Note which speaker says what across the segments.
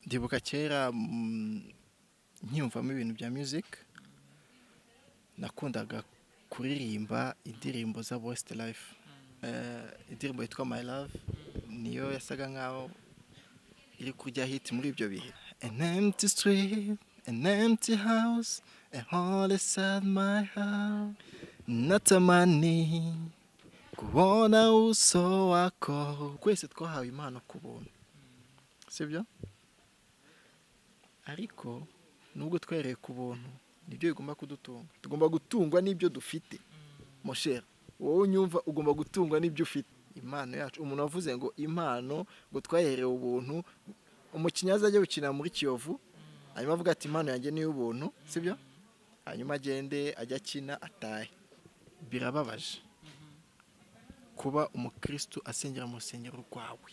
Speaker 1: ndibuka kera nkiyumvamo ibintu bya music nakundaga kuririmba indirimbo za Westlife. Indirimbo yitwa My Love niyo yasaga nkaho iri kujya hit muri ibyo bihe. An empty street, an empty house, a hole inside my heart. Natamani kubona uso wako. Twese twahawe impano ku buntu, sibyo? Ariko nubwo twereye ku buntu nibyo bigomba kudutunga. Tugomba gutungwa n'ibyo dufite. Mosher, wowe unyumva ugomba gutungwa n'ibyo ufite. Impano yacu, umuntu wavuze ngo impano ngo twahereye ubuntu, umukinnyi azajya gukina muri Kiyovu hanyuma avuga ati impano yanjye ni y'ubuntu, sibyo? Hanyuma agende ajya akina atahe. Birababaje kuba umukristo asengera mu rusengero rwawe,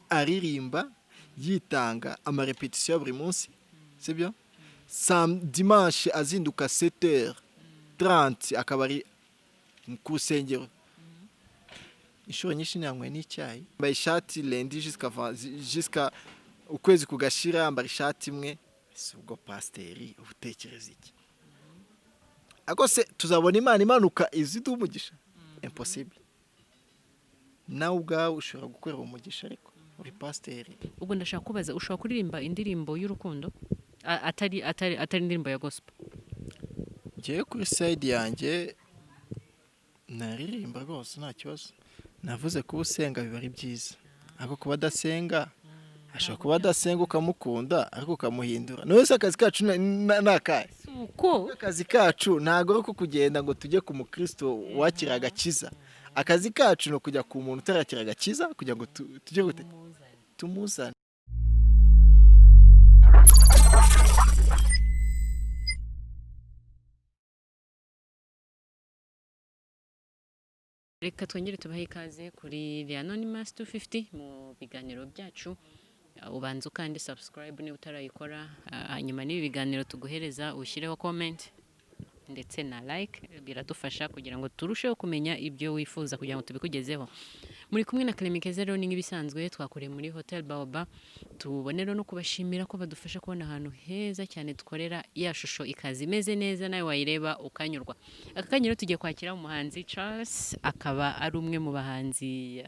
Speaker 1: aririmba yitanga amarepetisiyo buri munsi, sibyo? Dimanche azinduka 7h30 akaba ari ku rusengero. Inshuro nyinshi nyanywe n'icyayi, mbaye ishati lendi jusqu'à ukwezi kugashira, yambara ishati imwe. Si ubwo pasiteri ubutekereza iki? Ako se tuzabona Imana imanuka iziduha umugisha? Impossible. Nawe ubwawe ushobora gukorera umugisha ariko uri pasiteri.
Speaker 2: Ubwo ndashaka kubaza, ushobora kuririmba indirimbo y'urukundo atari indirimbo ya gospel?
Speaker 1: Ngiye kuri side yanjye naririmba rwose nta kibazo. Navuze ko usenga biba ari byiza, ariko kuba adasenga ashobora kuba adasenga ukamukunda ariko ukamuhindura. Nose akazi kacu nakahe?
Speaker 2: Uko
Speaker 1: Akazi kacu ntago ari ko kugenda ngo tujye ku mukristo wakira agakiza. Akazi kacu no kujya ku muntu utarakira agakiza kugira ngo tujye gute tumuzane.
Speaker 2: reka twongere tubahe ikaze kuri The Anonymous 250 mu biganiro byacu. Ubanza kandi subscribe niba utarayikora, hanyuma n'ibi biganiro tuguhereza ushyireho comment ndetse na like, biradufasha kugira ngo turusheho kumenya ibyo wifuza kugira ngo tubikugezeho. Muri kumwe na Clemikeze rero ni nk'ibisanzwe twakoreye muri Hotel Baobab. Tubonero no kubashimira ko badufasha kubona ahantu heza cyane dukorera ya shusho ikazi imeze neza, nawe wayireba ukanyurwa. Aka kanya rero tugiye kwakira umuhanzi Charles, akaba ari umwe mu bahanzi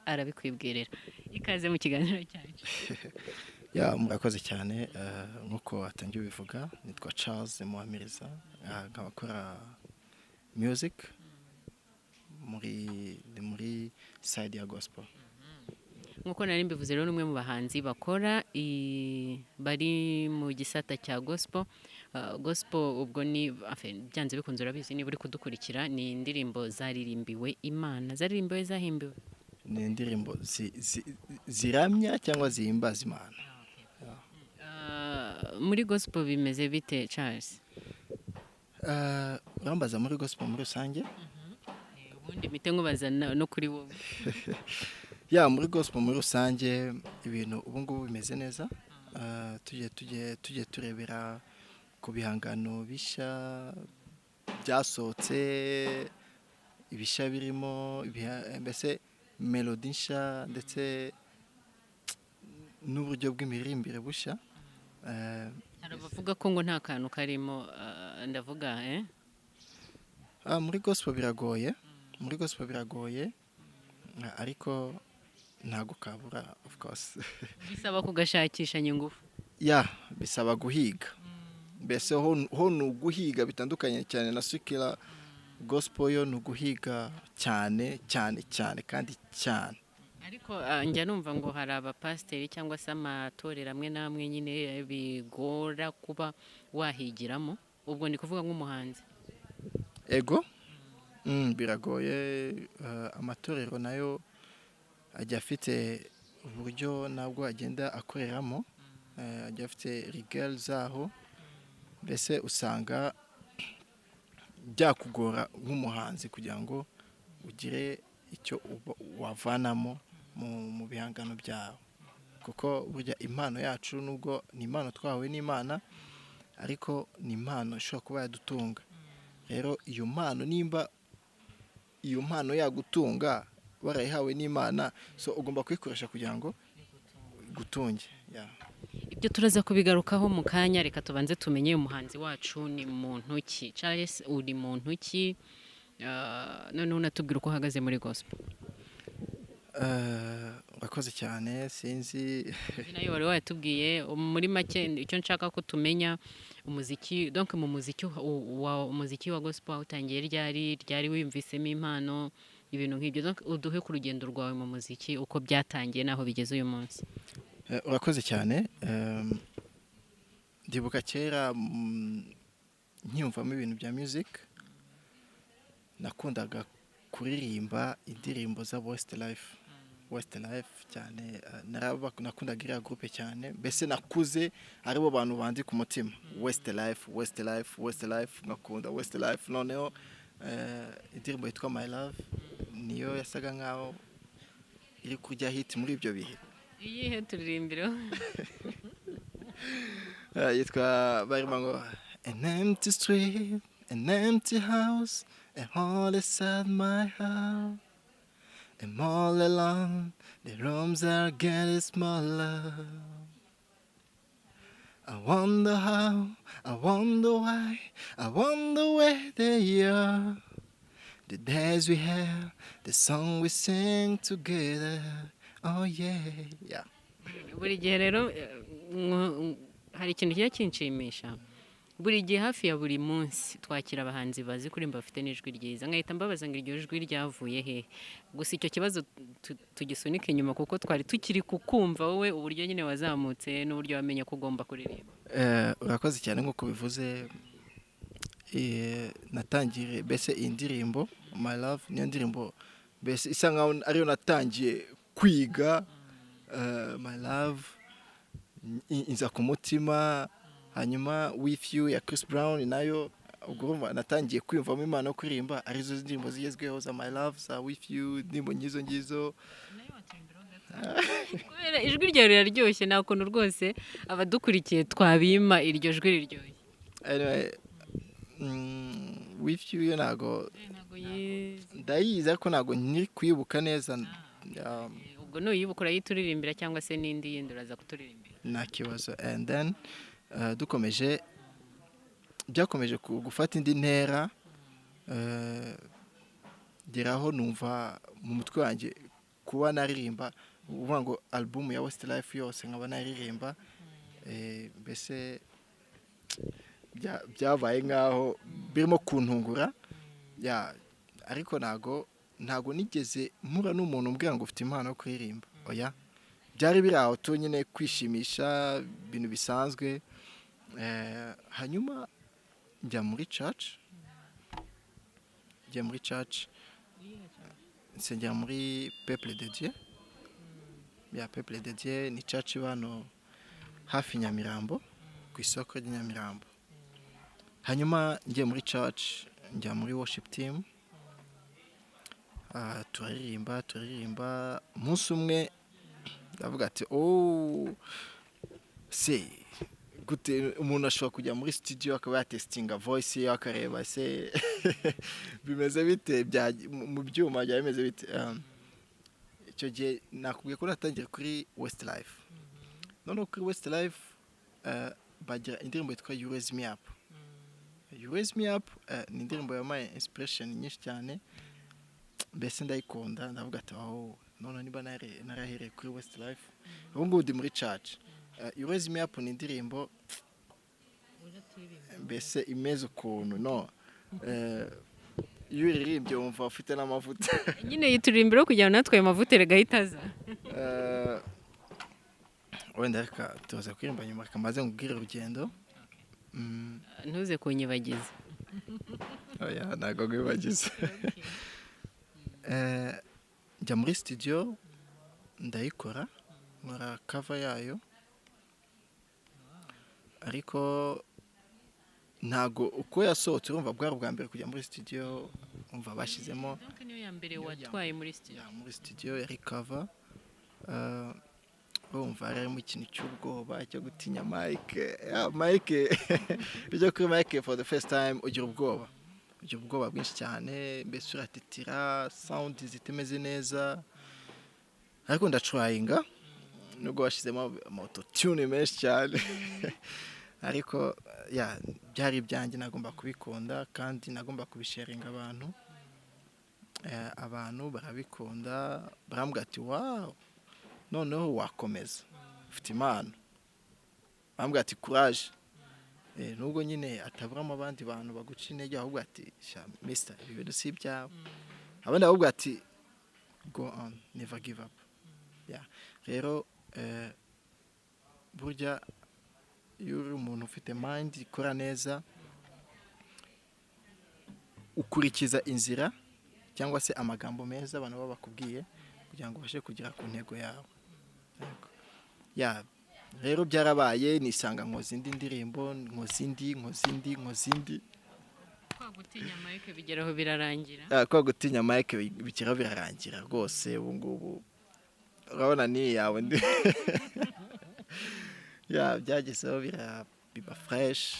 Speaker 2: arabikwibwirira. Ikaze mu kiganiro cyacu.
Speaker 1: Ya murakoze cyane. Nkuko atangiye bivuga, nitwa Charles Muhamiriza, nkabakora music muri side ya gospel.
Speaker 2: Nkuko nari mbivuze rero umwe mu bahanzi bakora bari mu gisata cya gospel. Gospel ubwo ni byanze bikunze urabizi niba uri kudukurikira, ni indirimbo zaririmbiwe Imana, zaririmbiwe zahimbiwe.
Speaker 1: Ni indirimbo ziramya cyangwa zihimbaza Imana.
Speaker 2: Muri gospel bimeze bite Charles?
Speaker 1: Urambaza muri gospel muri rusange?
Speaker 2: Ubundi mite nkubaza no kuri wowe.
Speaker 1: Ya muri gospel muri rusange ibintu ubu ngubu bimeze neza. Tujye turebera ku bihangano bishya byasohotse, ibishya birimo mbese melody nshya ndetse n'uburyo bw'imiririmbire bushya.
Speaker 2: Harabavuga ko ngo nta kantu karimo, ndavuga
Speaker 1: muri gospel biragoye. Muri gospel biragoye ariko ntago kabura of course.
Speaker 2: Bisaba kugashakisha ingufu.
Speaker 1: Ya bisaba guhiga. Mbese ho nuguhiga bitandukanye cyane na secular gospel, yo nuguhiga cyane kandi cyane.
Speaker 2: Ariko njya numva ngo hari abapasiteri cyangwa se amatorero amwe namwe nyine bigora kuba wahigiramo. Ubwo ni kuvuga nk'umuhanzi.
Speaker 1: Ego biragoye. Amatorero nayo ajya afite uburyo nabwo agenda akoreramo, ajya afite rigueur zaho. Mbese usanga byakugora nk'umuhanzi kugira ngo ugire icyo wavanamo mu bihangano byawe, kuko burya impano yacu nubwo ni impano twahawe n'Imana, ariko ni impano ishobora kuba yadutunga. Rero iyo mpano nimba iyo mpano yagutunga warayihawe n'Imana, so ugomba kuyikoresha kugira ngo gutunge. yeah.
Speaker 2: ibyo turaza kubigarukaho mu kanya, reka tubanze tumenye umuhanzi wacu ni muntu ki. Charles, uri muntu ki? Noneho unatubwira uko uhagaze muri gospel.
Speaker 1: Urakoze cyane, sinzi
Speaker 2: nayo wari watubwiye muri make icyo nshaka ko tumenya umuziki, donc mu muziki wa gospel utangiye ryari wiyumvisemo impano ibintu nk'ibyo, donc uduhe ku rugendo rwawe mu muziki uko byatangiye naho bigeze uyu munsi.
Speaker 1: urakoze cyane. Ndibuka kera nkiyumvamo ibintu bya music nakundaga kuririmba indirimbo za Westlife cyane. Nakundaga iriya groupe cyane, mbese nakuze aribo bantu bandi ku mutima. Westlife ngakunda Westlife. Noneho indirimbo yitwa My Love niyo yasaga nkaho iri kurya hit muri ibyo bihe.
Speaker 2: Iyihe turirimbiro?
Speaker 1: Yitwa barimo ngo an empty street, an empty house, a hole inside my heart. I'm all alone, the rooms are getting smaller. I wonder how, I wonder why, I wonder where they are. The days we have, the song we sing together. Oh yeah, yeah.
Speaker 2: Buri gihe rero hari ikintu kijya kinshimisha. Buri gihe hafi ya buri munsi twakira abahanzi bazi kuririmba bafite n'ijwi ryiza, nkahita mbabaza ngo iryo jwi ryavuye he. Gusa icyo kibazo tugisunike inyuma kuko twari tukiri kukumva wowe uburyo nyine wazamutse n'uburyo wamenye ko ugomba kuririmba.
Speaker 1: Urakoze cyane nk'uko bivuze. Natangire bese indirimbo My Love niyo ndirimbo bese isa nkaho ariyo natangiye kwiga. My Love inza ku mutima, hanyuma With You ya Chris Brown nayo ubwo natangiye kwiyumvamo impano yo kuririmba arizo ndirimbo zigezweho za My Love, za With You, indirimbo ngizo.
Speaker 2: Kubera ijwi ryawe riraryoshye, nta kuntu rwose abadukurikiye twabima iryo jwi riryoshye.
Speaker 1: Anyway, With You yo ntago ndayizi ariko ntago nkiri kuyibuka neza.
Speaker 2: Ubwo nuyibuka urayituririmbira cyangwa se n'indi yindi uraza kuturirimbira?
Speaker 1: Nta kibazo. And then byakomeje gufata indi ntera. Geraho numva mu mutwe wanjye kuba naririmba, uvuga ngo album ya Westlife yose nkaba naririmba. Mbese byabaye nkaho birimo kuntungura. Ariko ntago nigeze mpura n'umuntu umbwira ngo ufite impano yo kuririmba. Oya, byari biri aho tu nyine kwishimisha, ibintu bisanzwe. Hanyuma njya muri church, nsengera muri Peuple de Dieu. Peuple de Dieu ni church bano hafi Nyamirambo, ku isoko rya Nyamirambo. Hanyuma ngiye muri church, njya muri worship team. Turaririmba umunsi umwe ndavuga ati gute umuntu ashobora kujya muri studio akaba yatestinga voice ye akareba se bimeze bite mu byuma bya bimeze bite. Icyo gihe nakubwiye ko natangiye kuri Westlife. Noneho kuri Westlife bagira indirimbo yitwa You Raise Me Up. You Raise Me Up ni indirimbo yampaye inspiration nyinshi cyane, mbese ndayikunda. Ndavuga ati none niba narahereye kuri Westlife ubu ngubu ndi muri church. You Raise Me Up ni indirimbo mbese imeze ukuntu iyo uririmbye wumva ufite n'amavuta.
Speaker 2: Nyine yituririmbira kugira ngo natwe ayo mavuta regahita aza.
Speaker 1: Wenda reka tuza kuririmba nyuma, reka maze nkubwire urugendo.
Speaker 2: Ntuze kunyibagiza.
Speaker 1: Oya, ntago nkwibagiza. Njya muri studio ndayikora, nkora cover yayo, ariko ntago uko yasohotse urumva bwari ubwa mbere kujya muri studio, umva bashyizemo.
Speaker 2: Donc niyo ya mbere watwaye muri studio?
Speaker 1: Muri studio yari cover. Urumva harimo ikintu cy'ubwoba cyo gutinya Mike. Bijya kuri Mike for the first time ugira ubwoba bwinshi cyane, mbese uratitira, sound zitemeze neza. Ariko ndatrayinga nubwo washyizemo amototune menshi cyane ariko byari ibyanjye, nagomba kubikunda kandi nagomba kubisharinga abantu. Abantu barabikunda, barambwira ati wawu, noneho wakomeza, ufite impano. Barambwira ati courage. Nubwo nyine ataburamo abandi bantu baguca intege, ahubwo ati mister, ibi bintu si ibyawe. Abandi ahubwo ati go on, never give up. Rero burya iyo uri umuntu ufite mind ikora neza, ukurikiza inzira cyangwa se amagambo meza abantu baba bakubwiye kugira ngo ubashe kugera ku ntego yawe. Rero byarabaye, nisanga nkoze indi ndirimbo, nkoze indi.
Speaker 2: Kwa gutinya Mike bigeraho birarangira.
Speaker 1: Kwa gutinya Mike bigeraho birarangira rwose. Ubu ngubu urabona ni yawe ndi byagezeho biba fresh.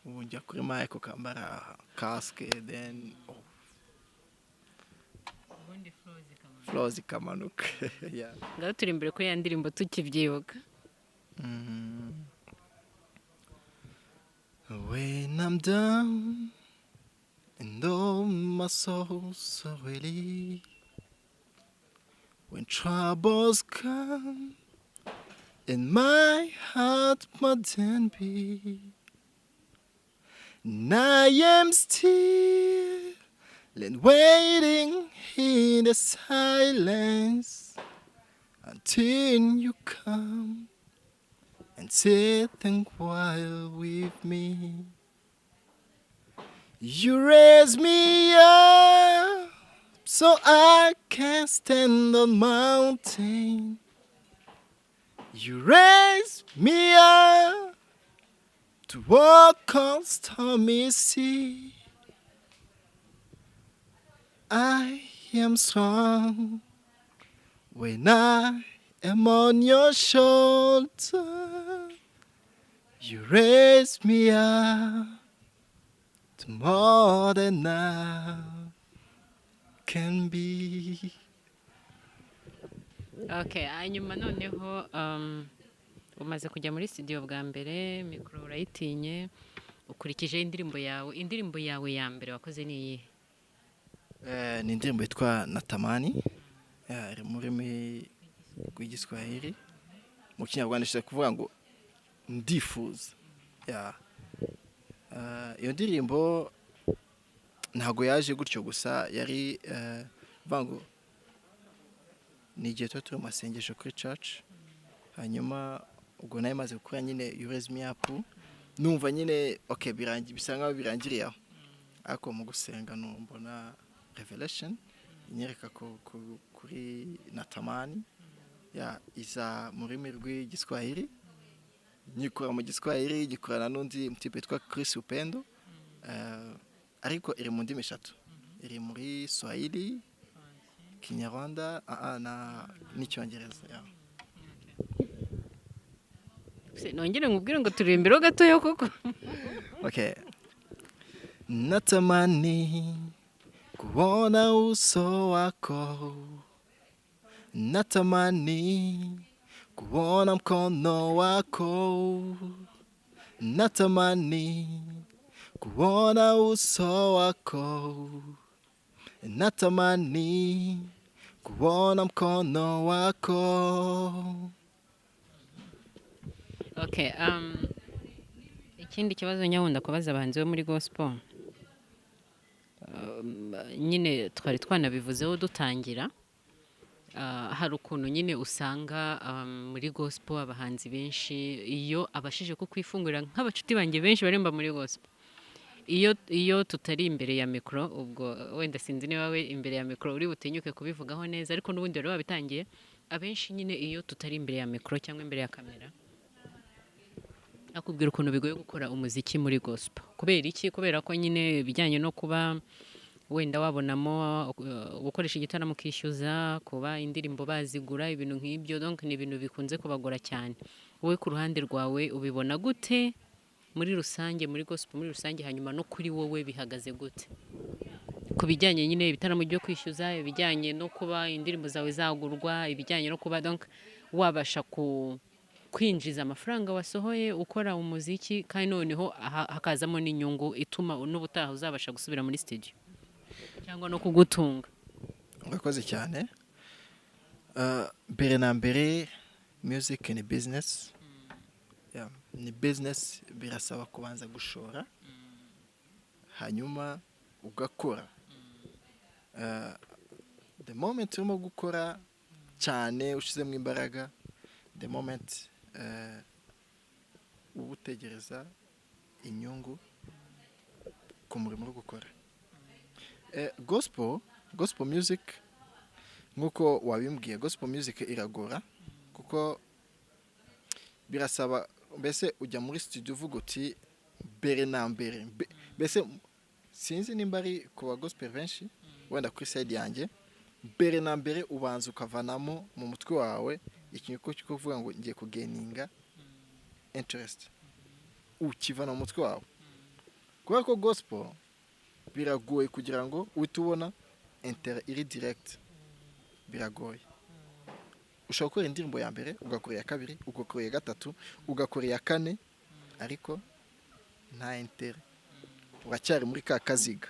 Speaker 1: Ubu njya kuri Mike ukambara casque, then flow zikamanuka.
Speaker 2: Ngaho turi imbere kuri ya ndirimbo tukibyibuka.
Speaker 1: When I'm down and all my soul's so weary, when troubles come and my heart mustn't be, and I am still and waiting in the silence until you come and sit and while with me. You raise me up so I can stand on mountain. You raise me up to walk on stormy sea. I am strong when I am on your shoulder. You raise me up to more than I can be.
Speaker 2: Okay, hanyuma noneho umaze kujya muri studio bwa mbere, mikoro urayitinye, ukurikije indirimbo yawe ya mbere wakoze ni iyihe?
Speaker 1: Ni indirimbo yitwa Natamani, iri mu rurimi rw'igiswahili. Mu kinyarwanda ishaka kuvuga ngo ndifuza. Iyo ndirimbo ntago yaje gutyo gusa, yari vango ni igihe turi mu masengesho kuri church. Hanyuma ubwo nayo maze gukora nyine You Raise Me Up, numva nyine okay bisa nkaho birangiriye aho, ariko mu gusenga mbona revelation inyereka ko kuri Natamani iza mu rurimi rw'igiswahili, nyikora mu giswahili, gikorana n'undi mutipe witwa Chris Upendo, ariko iri mu ndimi eshatu, iri muri Swahili, Kinyarwanda n'icyongereza.
Speaker 2: Nongere nkubwire ngo turi imbere gatoya koko.
Speaker 1: Okay. Natamani kuona uso wako, natamani kuona mkono wako, natamani kuona uso wako, natamani kuona mkono wako.
Speaker 2: Okay, ikindi kibazo nyawunda kubaza abahanzi bo muri gospel, nyine twari twanabivuzeho dutangira, hari ukuntu nyine usanga muri gospel abahanzi benshi iyo abashije kukwifungurira nk'abacuti banjye benshi baremba muri gospel, iyo tutari imbere ya mikoro, ubwo wenda sinzi niba we imbere ya mikoro uri butinyuke kubivugaho neza, ariko n'ubundi bari babitangiye, abenshi nyine iyo tutari imbere ya mikoro cyangwa imbere ya kamera akubwira ukuntu bigoye gukora umuziki muri gospel. Kubera iki? Kubera ko nyine bijyanye no kuba wenda wabonamo gukoresha igitaramo kishyuza, kuba indirimbo bazigura, ibintu nk'ibyo, donc ni ibintu bikunze kubagora cyane. Wowe ku ruhande rwawe ubibona gute muri rusange, muri gospel muri rusange, hanyuma no kuri wowe bihagaze gute ku bijyanye nyine ibitaramo byo kwishyuza, ibijyanye no kuba indirimbo zawe zagurwa, ibijyanye no kuba donc wabasha kwinjiza amafaranga wasohoye ukora umuziki kandi noneho hakazamo n'inyungu ituma n'ubutaha uzabasha gusubira muri studio cyangwa no kugutunga.
Speaker 1: Urakoze cyane. Mbere na mbere music ni business. Yeah, ni business, birasaba kubanza gushora hanyuma ugakora. The moment urimo gukora cyane ushizemo imbaraga, the moment uba utegereza inyungu ku murimo uri gukora. Gospel music nkuko wabimbwiye, gospel music iragora kuko birasaba mbese ujya muri studio uvuga uti mbere na mbere, mbese sinzi nimba ari ku ba gospel benshi wenda kuri side yanjye, mbere na mbere ubanza ukavanamo mu mutwe wawe ikintu cyo kuvuga ngo ngiye kugeninga interest, ukivana mu mutwe wawe. Kubera ko gospel biragoye kugira ngo uhite ubona iri direct, biragoye. Ushobora gukora indirimbo ya mbere ugakora iya kabiri ugakora iya gatatu ugakora iya kane ariko nta intere, uracyari muri ka kaziga.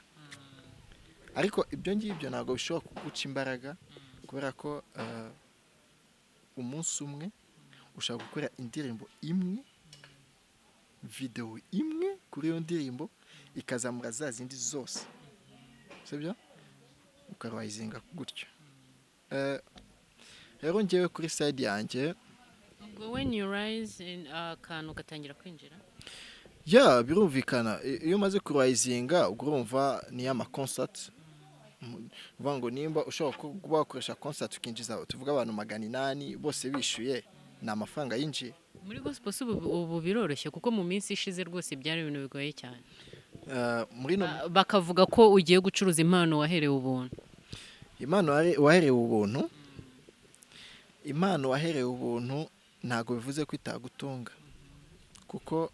Speaker 1: Ariko ibyo ngibyo ntabwo bishobora kuguca imbaraga kubera ko umunsi umwe ushobora gukora indirimbo imwe, video imwe kuri iyo ndirimbo ikazamura za zindi zose, sibyo ukarwayizinga gutyo. Rero ngewe kuri side yanjye,
Speaker 2: when you rise akantu gatangira kwinjira,
Speaker 1: birumvikana. Iyo umaze kurwayizinga urumva ni ama concert, uvuga ngo nimba ushobora kuba wakoresha concert ukinjiza tuvuga abantu 800 bose bishuye, ni amafaranga yinjiye.
Speaker 2: Muri gospel ubu biroroshye kuko mu minsi ishize rwose byari ibintu bigoye cyane. Bakavuga ko ugiye gucuruza impano waherewe ubuntu.
Speaker 1: Impano waherewe ubuntu ntabwo bivuze ko itagutunga kuko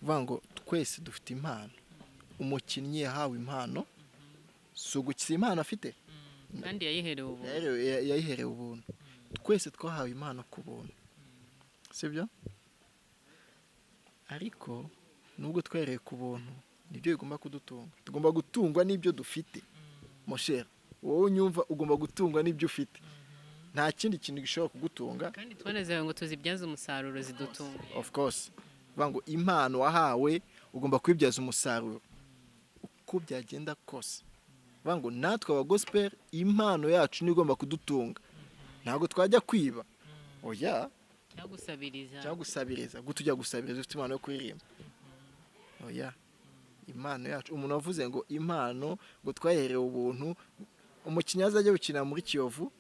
Speaker 1: uvuga ngo twese dufite impano. Umukinnyi yahawe impano, si ugukiza impano afite
Speaker 2: kandi yayiherewe
Speaker 1: ubuntu. Twese twahawe impano ku buntu, sibyo? Ariko nubwo twahereye ku buntu nibyo bigomba kudutunga. Tugomba gutungwa n'ibyo dufite. Mosher, wowe unyumva ugomba gutungwa n'ibyo ufite. Nta kindi kintu gishobora kugutunga
Speaker 2: kandi twanezerewe ngo tuzibyaze umusaruro zidutunga.
Speaker 1: Of course. Vuga ngo impano wahawe ugomba kwibyaza umusaruro uko byagenda kose. Vuga ngo natwe aba gospel impano yacu ni igomba kudutunga. Ntabwo twajya kwiba. Oya. Cyagusabiriza. Gutujya gusabiriza ufite impano yo kuririmba. Oya. Impano yacu, umuntu wavuze ngo impano ngo twaherewe ubuntu, umukinnyi azajya gukina muri Kiyovu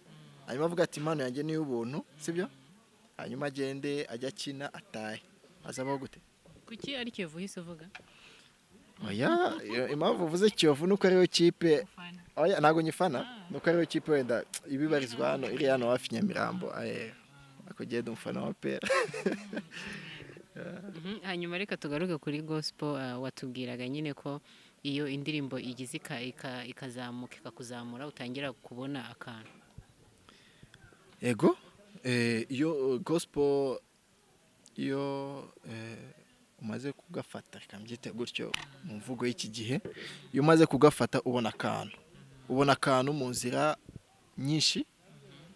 Speaker 1: hanyuma avuga ati impano yanjye ni y'ubuntu, sibyo? Hanyuma agende ajya akina atahe, azabaho gute?
Speaker 2: Kuki ari Kiyovu hise uvuga?
Speaker 1: Oya, impamvu uvuze Kiyovu nuko ariyo kipe. Oya, ntabwo nyifana, nuko ariyo kipe wenda ibibarizwa hano iri hano hafi Nyamirambo. Akugenda umufana wa pera.
Speaker 2: Hanyuma reka tugaruke kuri gospel. Watubwiraga nyine ko iyo indirimbo igize ikazamuka ikakuzamura utangira kubona akantu.
Speaker 1: Ego, iyo gospel iyo umaze kugafata, kambyite gutyo mu mvugo y'iki gihe, iyo umaze kugafata ubona akantu mu nzira nyinshi,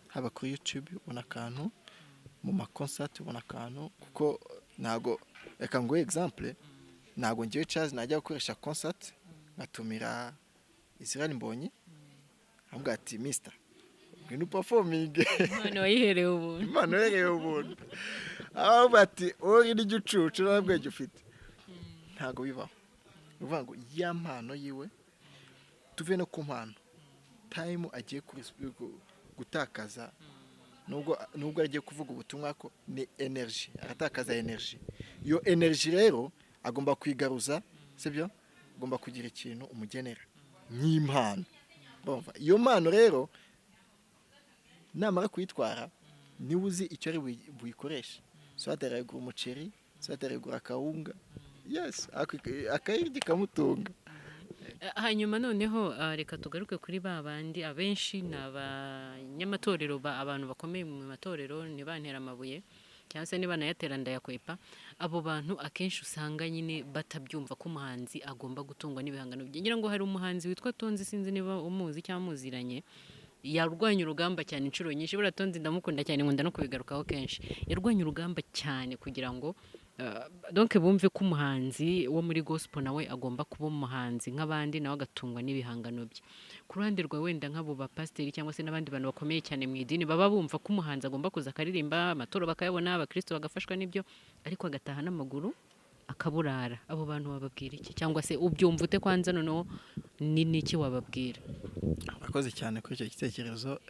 Speaker 1: haba kuri YouTube ubona akantu, mu ma concert ubona akantu, kuko ntago, reka nguhe example, ntago ngiye Charles najya gukoresha concert ngatumira Israel Mbonyi ambwa ati Mr. ngwino performing.
Speaker 2: Impano wayiherewe ubuntu.
Speaker 1: Aho bati uri n'igicucu nabwo ufite. Ntago bibaho. Uvuga ngo ya mpano yiwe tuve no ku mpano. Time agiye gutakaza nubwo agiye kuvuga ubutumwa ko ni energy, aratakaza energy. Iyo energy rero agomba kwigaruza, sibyo? Agomba kugira ikintu umugenera nk'impano. Bumva iyo mpano rero namara kuyitwara niwe uzi icyo ari buyikoresha. So ataragura umuceri, so ataragura akawunga. Yes, akayirya kamutunga.
Speaker 2: hanyuma noneho reka tugaruke kuri ba bandi abenshi ni abanyamatorero abantu bakomeye mu matorero ntibantera amabuye cyangwa se nibanayatera ndayakwepa. Abo bantu akenshi usanga nyine batabyumva ko umuhanzi agomba gutungwa n'ibihangano bye. Ngira ngo hari umuhanzi witwa Tonzi, sinzi niba umuzi cyangwa muziranye, yarwanya urugamba cyane inshuro nyinshi. Buriya Tonzi ndamukunda cyane, nkunda no kubigarukaho kenshi. Yarwanya urugamba cyane kugira ngo donc bumve ko umuhanzi wo muri gospel nawe agomba kuba umuhanzi nk'abandi, nawe agatungwa n'ibihangano bye. Ku ruhande rwa wenda nk'abo bapasiteri cyangwa se n'abandi bantu bakomeye cyane mu idini baba bumva ko umuhanzi agomba kuza akaririmba, amaturo bakayabona, abakristo bagafashwa n'ibyo, ariko agataha n'amaguru akaburara. Abo bantu wababwira iki? Cyangwa se ubyumva ute kwanza, noneho ni iki wababwira?
Speaker 1: Abakoze cyane kuri icyo gitekerezo.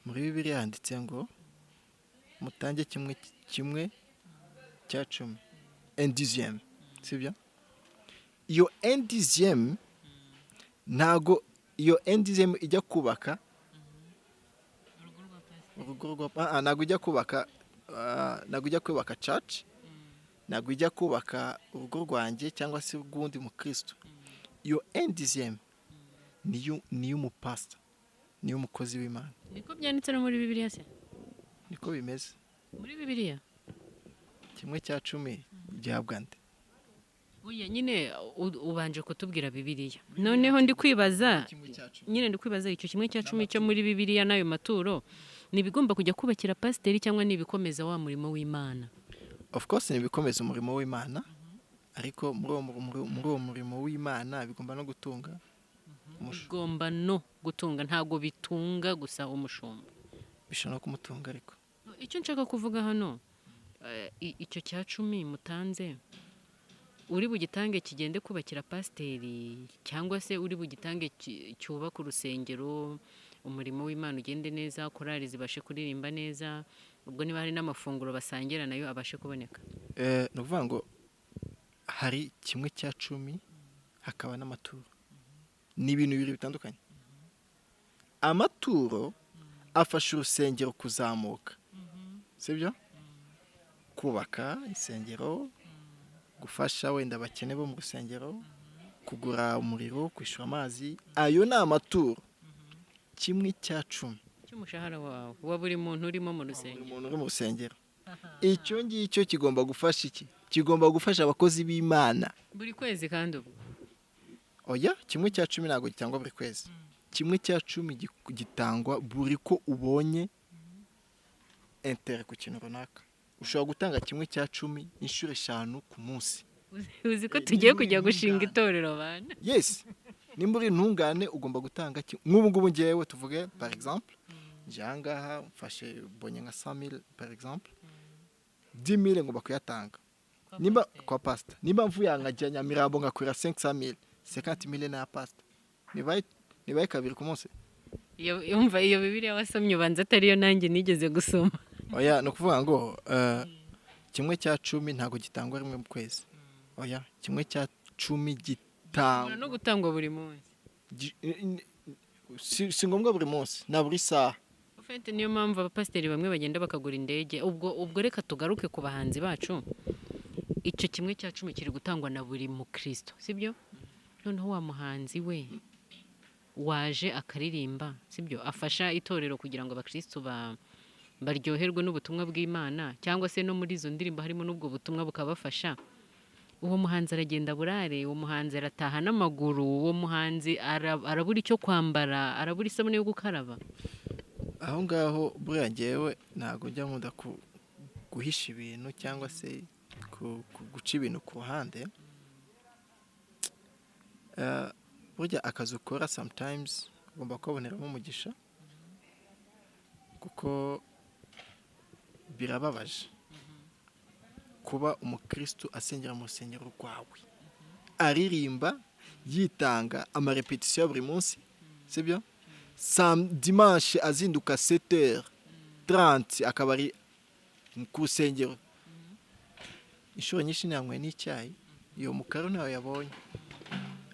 Speaker 1: Muri Bibiliya handitse ngo mutange kimwe cya cumi, un dixième, sibyo? Iyo un dixième ntago iyo un dixième ijya kubaka ntago ijya kubaka ntago ijya kubaka church, ntago ijya kubaka urugo rwanjye cyangwa se rw'undi mukristo. Iyo un dixième niyo umupastor, niyo umukozi w'Imana.
Speaker 2: Niko byanditse no muri Bibiliya se?
Speaker 1: Niko bimeze
Speaker 2: Muri Bibiliya?
Speaker 1: kimwe cya cumi gihabwa nde?
Speaker 2: Oya, nyine ubanje kutubwira Bibiliya. Noneho ndi kwibaza icyo kimwe cya cumi cyo muri Bibiliya n'ayo maturo nibigomba kujya kubakira pasiteri cyangwa nibikomeza wa murimo w'Imana?
Speaker 1: Of course nibikomeza umurimo w'Imana, ariko muri uwo murimo w'Imana bigomba no gutunga
Speaker 2: bigomba no gutunga, ntago bitunga gusa umushumba,
Speaker 1: bishobora no kumutunga. Ariko
Speaker 2: icyo nshaka kuvuga hano, icyo cya cumi mutanze uri bugitange kigende kubakira pasiteri, cyangwa se uri bugitange cyubaka urusengero, umurimo w'Imana ugende neza, korali zibashe kuririmba neza, ubwo niba hari n'amafunguro basangira nayo abashe kuboneka?
Speaker 1: ni ukuvuga ngo hari kimwe cya cumi hakaba n'amaturo. Ni ibintu bibiri bitandukanye. Amaturo afasha urusengero kuzamuka, sibyo? Kubaka insengero, gufasha wenda abakene bo mu rusengero, kugura umuriro, kwishyura amazi. Ayo ni amaturo. Kimwe cya cumi
Speaker 2: cy'umushahara wawe wa buri muntu urimo mu rusengero.
Speaker 1: Umuntu uri mu rusengero, icyo ngicyo kigomba gufasha iki? Kigomba gufasha abakozi b'Imana
Speaker 2: buri kwezi. Kandi ubwo
Speaker 1: oya, kimwe cya cumi ntabwo gitangwa buri kwezi. Kimwe cya cumi gitangwa buri ko ubonye intere ku kintu runaka. Ushobora gutanga kimwe cya cumi inshuro 5 ku munsi.
Speaker 2: uzi ko tugiye kujya gushinga itorero bana?
Speaker 1: Yes, nimba uri ntungane ugomba gutanga nk'ubu ngubu ngewe tuvuge par exemple, jangaha mfashe bonye nka 100,000 par exemple, 10,000 ngomba kuyatanga. Nimba kwa pastor, nimba mvuye nkajya Nyamirambo ngakorera 500,000, 50,000 na pastor. Nibaye kabiri ku munsi.
Speaker 2: Yumva iyo Bibiliya wasomye ubanza atariyo nanjye nigeze gusoma.
Speaker 1: Oya, no kuvuga ngo kimwe cya cumi ntago gitangwa rimwe mu kwezi. Oya, kimwe cya cumi gitangwa
Speaker 2: no gutangwa buri munsi.
Speaker 1: Si ngombwa buri munsi, na buri saha.
Speaker 2: Ufite niyo mpamvu abapasiteri bamwe bagenda bakagura indege. Ubwo reka tugaruke ku bahanzi bacu. Icyo kimwe cya cumi kiri gutangwa na buri mukristo, sibyo? Noneho wa muhanzi we waje akaririmba, sibyo, afasha itorero kugira ngo abakristo baryoherwe n'ubutumwa bw'Imana, cyangwa se no muri izo ndirimbo harimo n'ubwo butumwa bukabafasha. Uwo muhanzi aragenda burare, uwo muhanzi arataha n'amaguru, uwo muhanzi arabura icyo kwambara, arabura isabune yo gukaraba.
Speaker 1: Aho ngaho buriya ngewe ntago njya nkunda guhisha ibintu cyangwa se guca ibintu ku ruhande. Burya akazi ukora sometimes ugomba kuboneramo umugisha, kuko birababaje kuba umukristo asengera mu rusengero rwawe, aririmba, yitanga amarepetisiyo buri munsi, sibyo? Dimanche azinduka 7h30 akaba ari ku rusengero. Inshuro nyinshi nanywe n'icyayi, iyo mukaro nawe yabonye,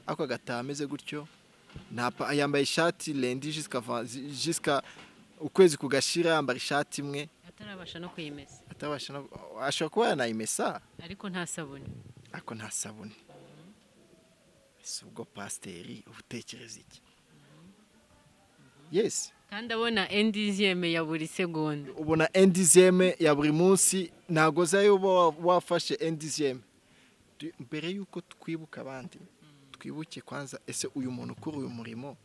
Speaker 1: ako agataha ameze gutyo, yambaye ishati lendi jusqu'à ukwezi kugashira, yambara ishati imwe
Speaker 2: atarabasha no kuyimesa.
Speaker 1: Ashobora kuba yanayimesa
Speaker 2: ariko nta sabune.
Speaker 1: ariko nta sabune. Si ubwo pasiteri ubutekereza iki? Yes,
Speaker 2: kandi abona endiziyeme ya buri segonda.
Speaker 1: ubona endizeme ya buri munsi, ntago zayo uba wafashe endizeme. Mbere yuko twibuka abandi, twibuke kwanza, ese uyu muntu ukora uyu murimo,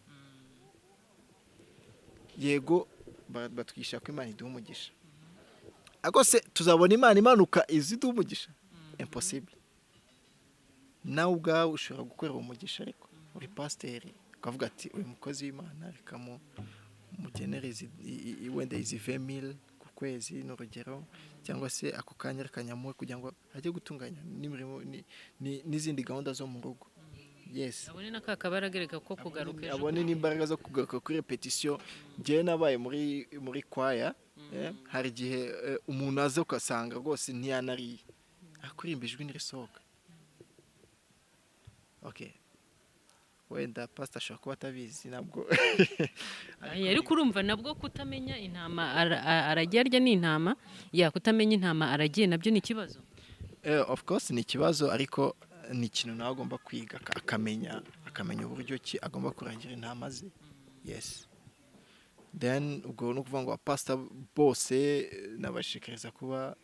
Speaker 1: yego batwisha ko Imana iduha umugisha, ariko se tuzabona Imana imanuka iziduha umugisha? Impossible. Nawe ubwawe ushobora gukorera umugisha, ariko uri pasiteri ukavuga ati uyu mukozi w'Imana reka mugenere wenda izi 20,000 ku kwezi n'urugero, cyangwa se ako kanya kanyamuwe kugira ngo ajye gutunganya n'imirimo n'izindi gahunda zo mu rugo. Yes,
Speaker 2: abone n'aka kabaragereka ko kugaruka ejo,
Speaker 1: abone n'imbaraga zo kugaruka kuri repetition. Njyewe nabaye muri kwaya, hari igihe umuntu aza ugasanga rwose ntiyanariye, akuririmba ijwi ntirisohoka. Okay, wenda pastor ashobora kuba atabizi nabwo.
Speaker 2: ariko urumva nabwo kutamenya intama aragiye arya n'intama, kutamenya intama aragiye nabyo ni ikibazo.
Speaker 1: Of course ni ikibazo, ariko ni ikintu nawe agomba kwiga akamenya uburyo ki agomba kuragira intama ze. Yes, then ubwo ni ukuvuga ngo abapasita bose nabashishikariza kuba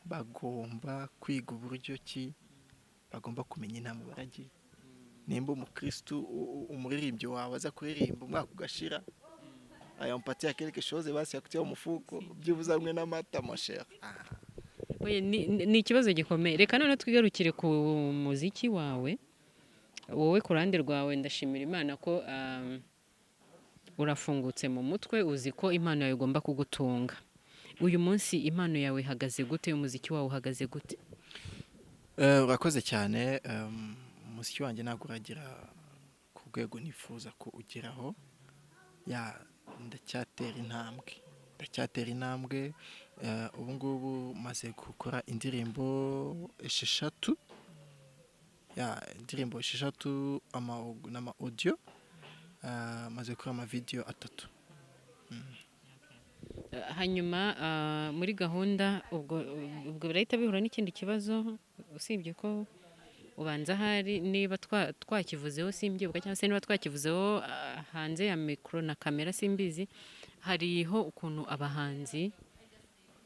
Speaker 1: bagomba kwiga uburyo ki bagomba kumenya intama baragiye. Nimba umukristu umuririmbyi wawe aza kuririmba umwaka ugashira, ayampatia quelque chose basi yakutia umufuko byibuza hamwe n'amata mon cher.
Speaker 2: Ni ikibazo gikomeye. Reka none twigarukire ku muziki wawe. Wowe ku ruhande rwawe ndashimira Imana ko urafungutse mu mutwe, uzi ko impano yawe igomba kugutunga. Uyu munsi impano yawe ihagaze gute? Umuziki wawe uhagaze gute?
Speaker 1: Urakoze cyane. Umuziki wanjye ntabwo uragira ku rwego nifuza ko ugeraho. ndacyatera intambwe. Ubu ngubu maze gukora indirimbo 6, indirimbo 6 n'ama audio, maze gukora ama video 3.
Speaker 2: Hanyuma muri gahunda ubwo birahita bihura n'ikindi kibazo, usibye ko ubanza hari niba twakivuzeho simbyibuka, cyangwa se niba twakivuzeho hanze ya mikoro na kamera simbizi, hariho ukuntu abahanzi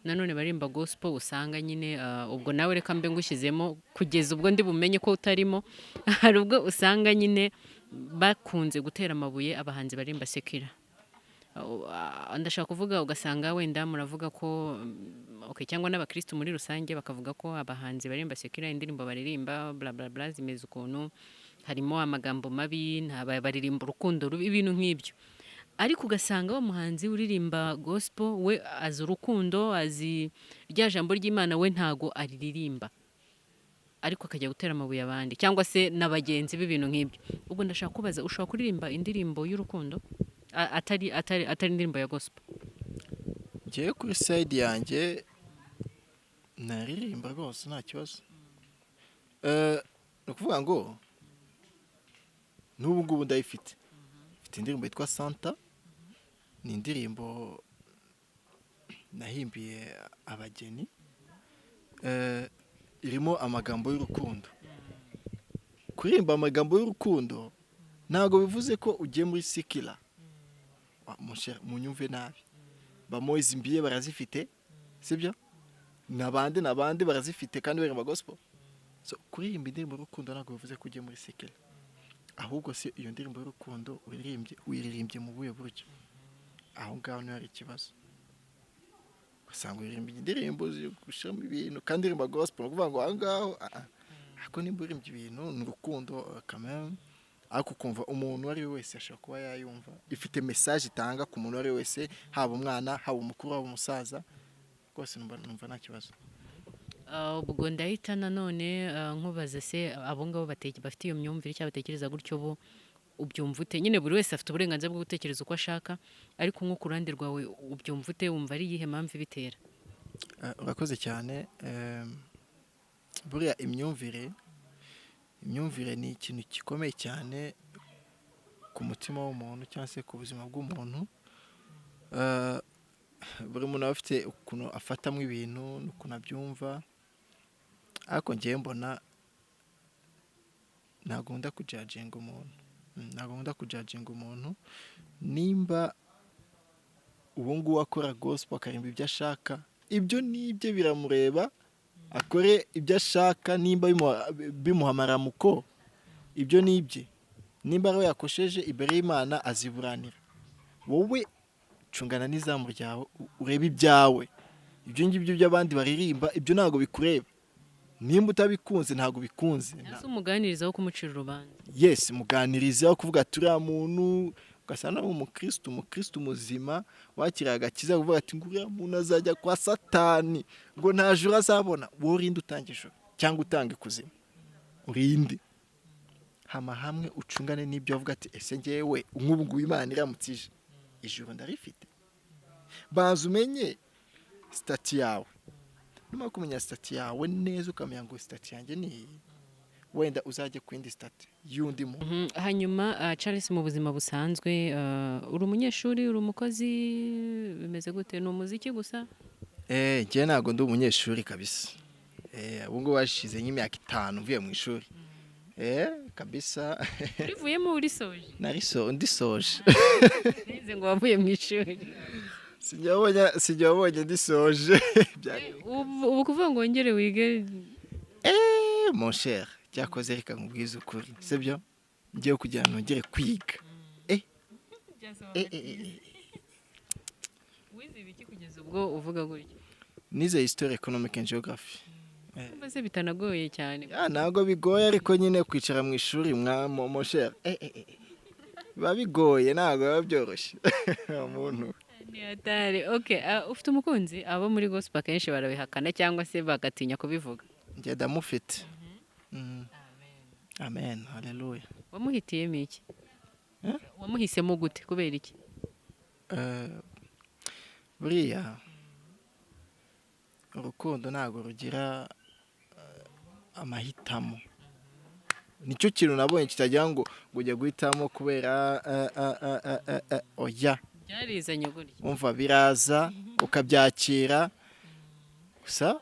Speaker 2: nanone barimba gospel usanga nyine ubwo nawe reka mbe ngushyizemo kugeza ubwo ndi bumenye ko utarimo. Hari ubwo usanga nyine bakunze gutera amabuye abahanzi barimba sekira. Ndashaka kuvuga ugasanga wenda muravuga ko cyangwa n'abakristo muri rusange bakavuga ko abahanzi barimba sekira indirimbo baririmba bla bla bla zimeze ukuntu, harimo amagambo mabi, baririmba urukundo rubi, ibintu nk'ibyo. Ariko ugasanga wa muhanzi uririmba gospel we azi urukundo, azi rya jambo ry'Imana, we ntago ariririmba, ariko akajya gutera amabuye abandi cyangwa se n'abagenzi b'ibintu nk'ibyo. Ubwo ndashaka kubaza, ushobora kuririmba indirimbo y'urukundo atari indirimbo ya gospel?
Speaker 1: Ngiye kuri side yanjye naririmba rwose nta kibazo. Ni ukuvuga ngo n'ubu ngubu ndayifite. Mfite indirimbo yitwa Santa, ni indirimbo nahimbiye abageni, irimo amagambo y'urukundo. Kuririmba amagambo y'urukundo ntabwo bivuze ko ugiye muri sikira. Munyumve nabi, bamoizi mbiye barazifite, sibyo? Nabandi barazifite kandi baririmba gospel. So kuririmba indirimbo y'urukundo ntabwo bivuze ko ugiye muri sikira, ahubwo se iyo ndirimbo y'urukundo wiririmbye mu buye buryo, aho ngaho niho hari ikibazo. Usanga uririmba indirimbo gushiramo ibintu kandi uririmba gospel, ukuvuga ngo aho ngaho ako nimba uririmba ibintu n'urukundo kameme, ariko kumva umuntu ari wese ashobora kuba yayumva, ifite message itanga ku muntu ari wese, haba umwana, haba umukuru, haba umusaza, rwose numva nta kibazo.
Speaker 2: Ubwo ndahita nanone nkubaza se abo ngabo bafite iyo myumvire cyangwa batekereza gutyo bo ubyumva ute? Nyine buri wese afite uburenganzira bwo gutekereza uko ashaka, ariko nko ku ruhande rwawe ubyumva ute? Wumva ari iyihe mpamvu ibitera?
Speaker 1: Urakoze cyane. Buriya imyumvire ni ikintu gikomeye cyane ku mutima w'umuntu cyangwa se ku buzima bw'umuntu. Buri muntu aba afite ukuntu afatamo ibintu n'ukuntu abyumva, ariko ngewe mbona ntabwo nkunda kujajinga umuntu. Ntabwo nkunda kujajinga umuntu nimba uwo nguwo akora gospel akarimba ibyo ashaka, ibyo nibyo biramureba, akore ibyo ashaka, nimba bimuha amaramuko ibyo nibye, nimba ari we yakosheje imbere y'Imana aziburanira. Wowe cungana n'izamu ryawe urebe ibyawe, ibyo ngibyo by'abandi baririmba ibyo ntabwo bikureba, nimba utabikunze ntabwo bikunze.
Speaker 2: ese umuganirizaho kumucira urubanza.
Speaker 1: Yes, muganirizaho kuvuga turiya muntu ugasanga ari umukristo muzima wakiriye agakiza, kuvuga ati ngo uriya muntu azajya kwa Satani ngo nta juru azabona. Wowe urinde utanga ijuru cyangwa utanga ikuzimu, urinde hama hamwe ucungane n'ibyo avuga ati ese ngewe nk'ubu ngubu Imana iramutse ije ijuru ndarifite. Baza umenye stati yawe, numara kumenya stati yawe neza ukamenya ngo stati yanjye ni iyi, wenda uzajye ku yindi stati y'undi muntu.
Speaker 2: Hanyuma Charles, mu buzima busanzwe uri umunyeshuri, uri umukozi, bimeze gute? Ni umuziki gusa?
Speaker 1: Njye ntabwo ndi umunyeshuri kabisa. Ubu ngubu hashize nk'imyaka 5 mvuye mu ishuri. Kabisa.
Speaker 2: Urivuyemo urisoje?
Speaker 1: Ndisoje.
Speaker 2: Neze ngo wavuye mu ishuri.
Speaker 1: Sijya wabonye ndisoje.
Speaker 2: Ubu kuvuga ngo wongere wige?
Speaker 1: Mon cher, cyakoze reka nkubwize ukuri, sibyo? Ngiye kugira ngo nongere kwiga.
Speaker 2: Wize ibiki kugeza ubwo uvuga gutyo?
Speaker 1: Nize history, economic and geography.
Speaker 2: Mbese bitanagoye cyane?
Speaker 1: Ntabwo bigoye, ariko nyine kwicara mu ishuri mon cher. Biba bigoye, ntabwo biba byoroshye. Umuntu
Speaker 2: ni atari. Okay, ufite umukunzi? Abo muri gospel kenshi barabihakana cyangwa se bagatinya kubivuga.
Speaker 1: Njye ndamufite. Amen, haleluya.
Speaker 2: Wamuhitiyemo iki? Wamuhisemo gute, kubera iki?
Speaker 1: Buriya urukundo ntabwo rugira amahitamo. Nicyo kintu nabonye kitagira ngo ujye guhitamo kubera oya.
Speaker 2: Byarizanye gutya.
Speaker 1: Umva biraza ukabyakira gusa,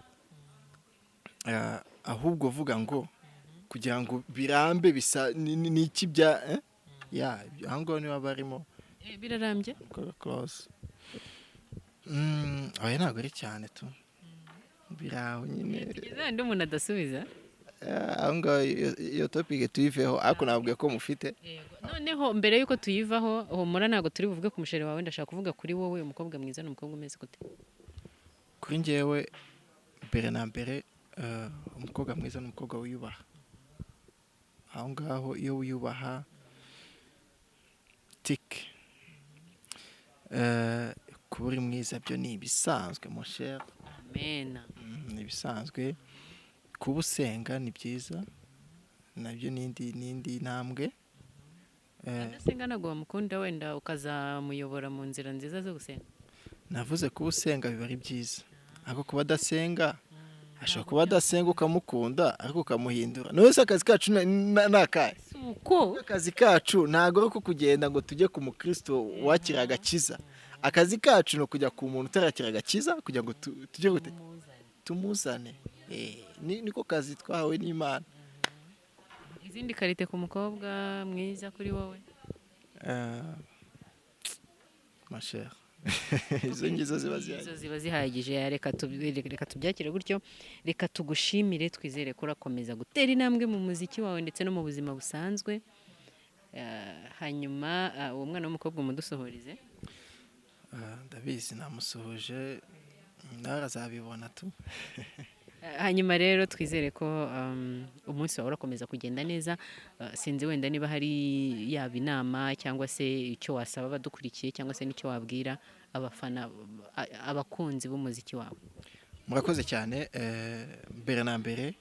Speaker 1: ahubwo vuga ngo kugira ngo birambe bisa ni iki bya ahangaho niba barimo
Speaker 2: birarambye
Speaker 1: close. Oya ntabwo ari cyane tu, biraho nyine.
Speaker 2: Kugeza ndi umuntu adasubiza.
Speaker 1: Ahangaho iyo topic tuyiveho, ariko nabwiye ko mufite.
Speaker 2: Noneho mbere yuko tuyivaho, humura ntabwo turi buvuge ku musheri wawe, ndashaka kuvuga kuri wowe. Umukobwa mwiza ni umukobwa umeze gute?
Speaker 1: Kuri njyewe mbere na mbere, umukobwa mwiza ni umukobwa wiyubaha. Aho ngaho iyo wiyubaha tik kuba uri mwiza byo ni ibisanzwe mon cher.
Speaker 2: Amen.
Speaker 1: Ni ibisanzwe. Kuba usenga ni byiza, nabyo n'indi ntambwe.
Speaker 2: Adasenga ntabwo wamukunda, wenda ukazamuyobora mu nzira nziza zo gusenga.
Speaker 1: Navuze kuba usenga biba ari byiza, ariko kuba adasenga, ashobora kuba adasenga ukamukunda ariko ukamuhindura. Nose akazi kacu nakahe?
Speaker 2: Uko
Speaker 1: akazi kacu ntabwo ari ko kugenda ngo tujye ku mukristo wakira agakiza. Akazi kacu no kujya ku muntu utarakira agakiza kugira ngo tujye gute tumuzane. Niko kazi twahawe n'Imana.
Speaker 2: Izindi karite ku mukobwa mwiza kuri wowe?
Speaker 1: Ma cher. Izo ngizo
Speaker 2: ziba zihagije. Reka tubyakire gutyo, reka tugushimire, twizere ko urakomeza gutera intambwe mu muziki wawe ndetse no mu buzima busanzwe. Hanyuma uwo mwana w'umukobwa umudusohorize.
Speaker 1: Ndabizi namusohoje, nawe azabibona tu.
Speaker 2: Hanyuma rero twizere ko umunsi wawe urakomeza kugenda neza. Sinzi wenda niba hari yaba inama cyangwa se icyo wasaba abadukurikiye cyangwa se n'icyo wabwira abafana, abakunzi b'umuziki wawe.
Speaker 1: Murakoze cyane. Mbere na mbere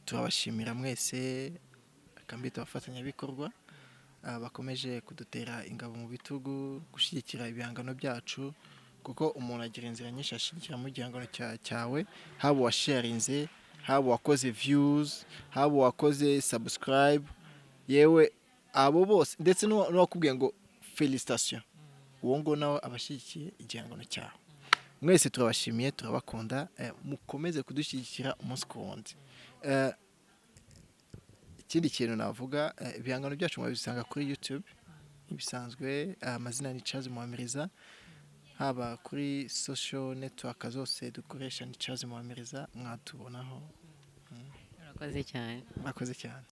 Speaker 1: turabashimira mwese, akambita abafatanyabikorwa bakomeje kudutera ingabo mu bitugu, gushyigikira ibihangano byacu, kuko umuntu agira inzira nyinshi ashyigikira mu gihangano cyawe, haba uwasharinze, haba uwakoze views, haba uwakoze subscribe, yewe abo bose ndetse n'uwakubwiye ngo felicitation, uwo ngo nawe abashyigikiye igihangano cyawe. Mwese turabashimiye, turabakunda, mukomeze kudushyigikira umunsi ku wundi. Eh, ikindi kintu navuga ibihangano byacu mwabisanga kuri YouTube ibisanzwe amazina ni Charles Muhamiriza haba kuri social network zose dukoresha ni Charles Muhamiriza mwatubonaho
Speaker 2: urakoze cyane
Speaker 1: mwakoze cyane